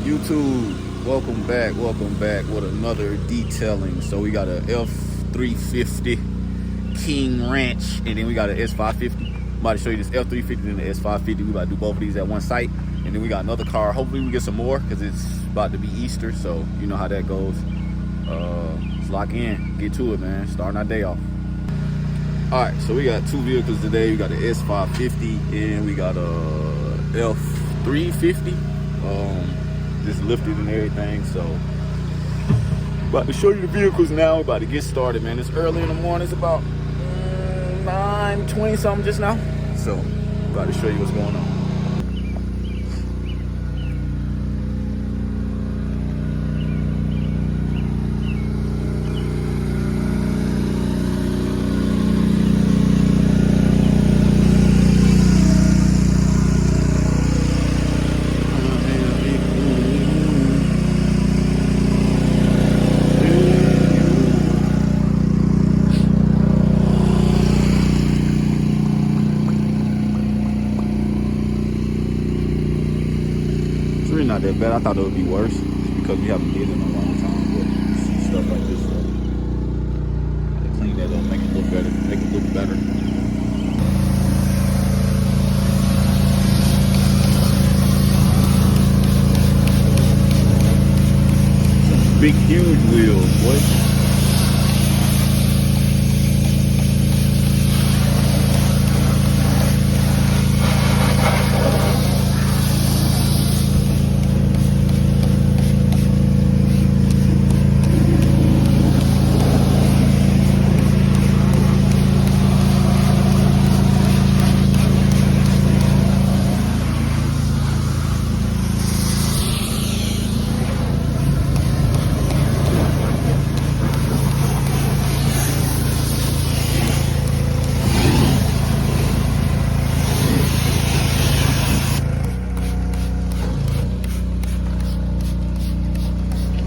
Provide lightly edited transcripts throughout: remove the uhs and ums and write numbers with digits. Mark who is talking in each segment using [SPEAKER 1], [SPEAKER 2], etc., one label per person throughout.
[SPEAKER 1] YouTube, welcome back with another detailing. So we got a F350 King Ranch, and then we got an S550. I'm about to show you this F350 and the S550. We about to do both of these at one site, and then we got another car. Hopefully we get some more because it's about to be Easter, so you know how that goes. Let's lock in, get to it, man. Starting our day off. All right, so we got two vehicles today. We got the S550 and we got a F350. Just lifted and everything. So about to show you the vehicles now. We're about to get started, man. It's early in the morning. It's about 9:20 something just now. So about to show you what's going on. Not that bad. I thought it would be worse because we haven't did it in a long time. But you see stuff like this, so gotta clean that up, make it look better, make it look better. Some big, huge wheels, boy.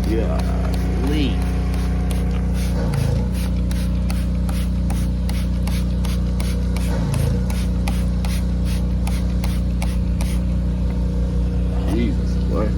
[SPEAKER 1] Golly. Jesus, boy.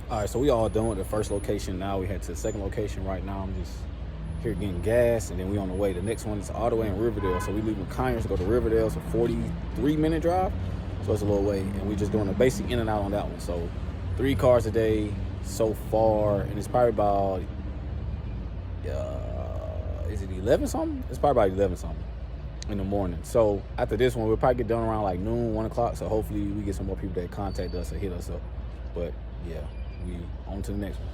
[SPEAKER 1] All right, so we all done with the first location. Now we head to the second location. Right now I'm just here getting gas, and then we on the way. The next one is all the way in Riverdale. So we leaving Conyers to go to Riverdale. It's a 43-minute drive, so it's a little way. And we just doing a basic in and out on that one. So 3 cars a day so far, and it's probably about is it 11 something? It's probably about 11 something in the morning. So after this one, we'll probably get done around like noon, 1 o'clock. So hopefully we get some more people that contact us or hit us up. But yeah, we on to the next one.